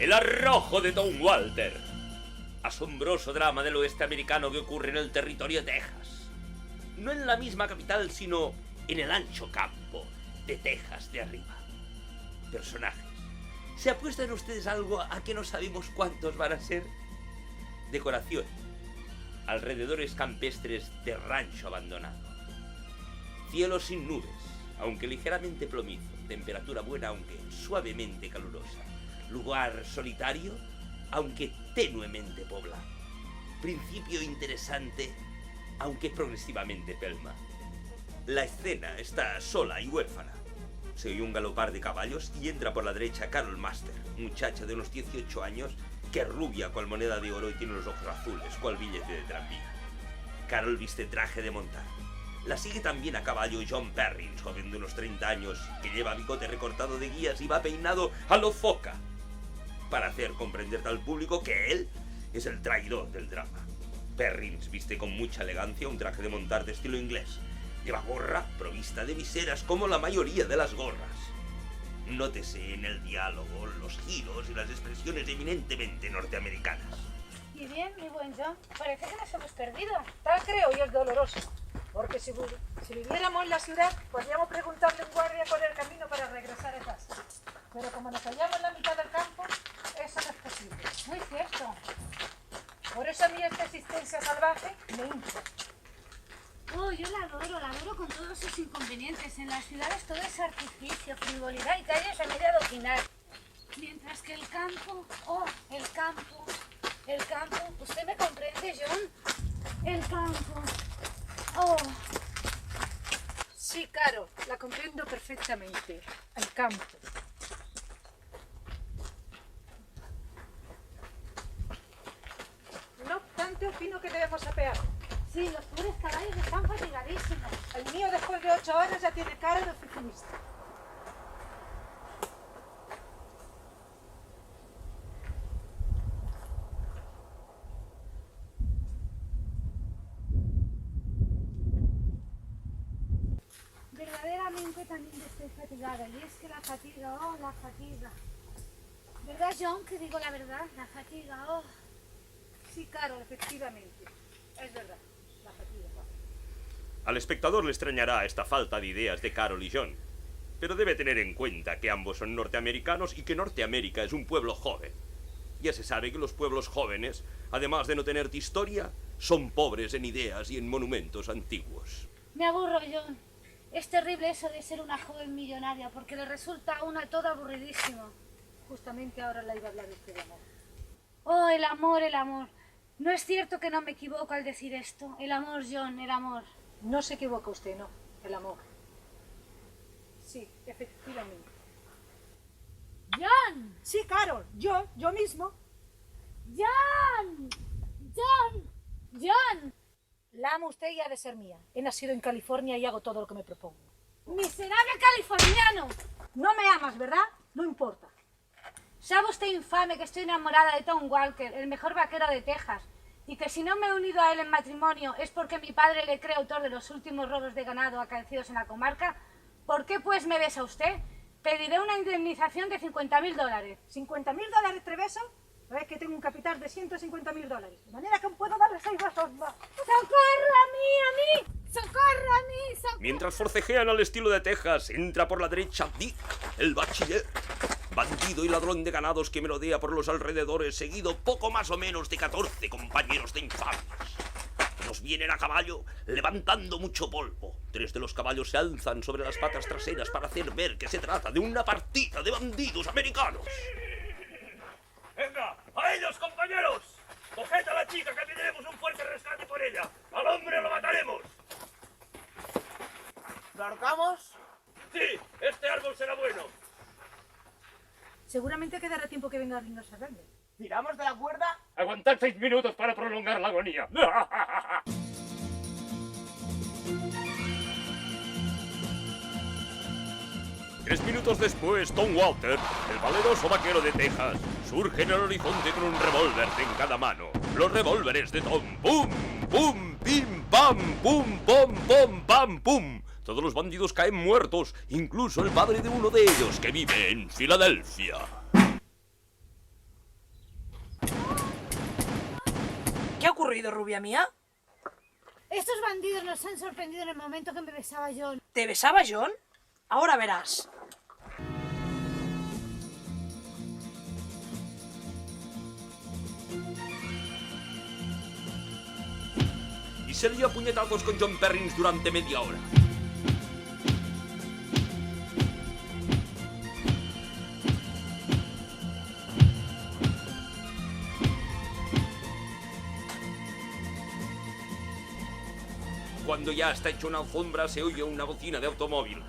El arrojo de Tom Walter. Asombroso drama del oeste americano que ocurre en el territorio de Texas. No en la misma capital, sino en el ancho campo de Texas de arriba. Personajes. ¿Se apuestan ustedes algo a que no sabemos cuántos van a ser? Decoración. Alrededores campestres de rancho abandonado. Cielo sin nubes, aunque ligeramente plomizo. Temperatura buena, aunque suavemente calurosa. Lugar solitario, aunque tenuemente poblado. Principio interesante, aunque progresivamente pelma. La escena está sola y huérfana. Se oye un galopar de caballos y entra por la derecha Carol Master, muchacha de unos 18 años que es rubia cual moneda de oro y tiene los ojos azules cual billete de tranvía. Carol viste traje de montar. La sigue también a caballo John Perrins, joven de unos 30 años, que lleva bigote recortado de guías y va peinado a lo foca, para hacer comprender al público que él es el traidor del drama. Perrins viste con mucha elegancia un traje de montar de estilo inglés. Lleva gorra provista de viseras como la mayoría de las gorras. Nótese en el diálogo los giros y las expresiones eminentemente norteamericanas. Y bien, mi buen John, parece que nos hemos perdido. Tal creo y es doloroso. Porque si viviéramos en la ciudad, podríamos preguntarle a un guardia cuál es el camino para regresar a casa. Pero como nos hallamos en la mitad del campo, eso no es posible. Muy cierto. Por eso a mí esta existencia salvaje me hincha. Oh, yo la adoro con todos sus inconvenientes. En las ciudades todo es artificio, frivolidad y calles a media adoquinar. Mientras que el campo, el campo, ¿usted me comprende, John? El campo, Sí, Carol, la comprendo perfectamente. El campo. No obstante, opino que debemos apear. Sí, los pobres caballos están fatigadísimos. El mío, después de 8 horas, ya tiene cara de oficinista. Verdaderamente también estoy fatigada. Y es que la fatiga, la fatiga. ¿Verdad, John, que digo la verdad? La fatiga, Sí, Carol, efectivamente. Es verdad, la fatiga. Al espectador le extrañará esta falta de ideas de Carol y John, pero debe tener en cuenta que ambos son norteamericanos y que Norteamérica es un pueblo joven. Ya se sabe que los pueblos jóvenes, además de no tener historia, son pobres en ideas y en monumentos antiguos. Me aburro, John. Es terrible eso de ser una joven millonaria, porque le resulta a una todo aburridísimo. Justamente ahora la iba a hablar de usted de amor. Oh, el amor, el amor. No es cierto que no me equivoco al decir esto. El amor, John, el amor. No se equivoca usted, no. El amor. Sí, efectivamente. ¡John! Sí, Carol, yo mismo. ¡John! ¡John! ¡John! La amo usted y ha de ser mía. He nacido en California y hago todo lo que me propongo. ¡Miserable californiano! No me amas, ¿verdad? No importa. ¿Sabe usted, infame, que estoy enamorada de Tom Walker, el mejor vaquero de Texas? Y que si no me he unido a él en matrimonio es porque mi padre le cree autor de los últimos robos de ganado acaecidos en la comarca. ¿Por qué pues me besa usted? Pediré una indemnización de $50.000. ¿$50.000, Treveso? Es que tengo un capital de $150.000. De manera que puedo darle 6 vasos más. ¡Socorro a mí! ¡Socorro a mí! ¡Socorro! Mientras forcejean al estilo de Texas, entra por la derecha Dick, el bachiller, bandido y ladrón de ganados que merodea por los alrededores, seguido poco más o menos de 14 compañeros de infamias. Nos vienen a caballo, levantando mucho polvo. 3 de los caballos se alzan sobre las patas traseras para hacer ver que se trata de una partida de bandidos americanos. ¡Venga! ¡A ellos, compañeros! ¡Coged a la chica, que pediremos un fuerte rescate por ella! ¡Al hombre lo mataremos! ¿Largamos? ¡Sí! ¡Este árbol será bueno! Seguramente quedará tiempo que venga a abrirnos a verme. ¿Tiramos de la cuerda? Aguantad 6 minutos para prolongar la agonía. 3 minutos después, Tom Walter, el valeroso vaquero de Texas, surge en el horizonte con un revólver en cada mano. Los revólveres de Tom. ¡Pum! ¡Pum! ¡Pim! ¡Pam! ¡Pum! ¡Pom! ¡Pom! ¡Pam! ¡Pum! Todos los bandidos caen muertos, incluso el padre de uno de ellos, que vive en Filadelfia. ocurrido, rubia mía? Estos bandidos nos han sorprendido en el momento que me besaba John. ¿Te besaba John? Ahora verás. Y se lió a puñetazos con John Perrins durante media hora. Cuando ya está hecho una alfombra, se oye una bocina de automóvil.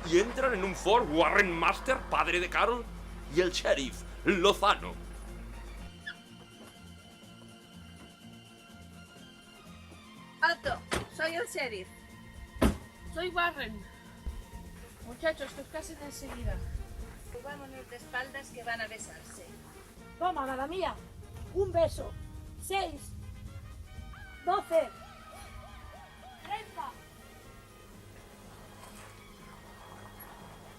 Y entran en un Ford Warren Master, padre de Carol, y el sheriff, Lozano. Alto, soy el sheriff. Soy Warren. Muchachos, que os casen enseguida. Vámonos de espaldas que van a besarse. Toma, nada mía. Un beso. 6, 12, 30.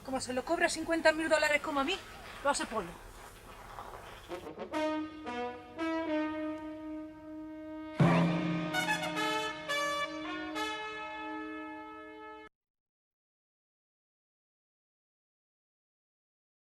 Como se lo cobra $50.000 como a mí, lo hace polvo.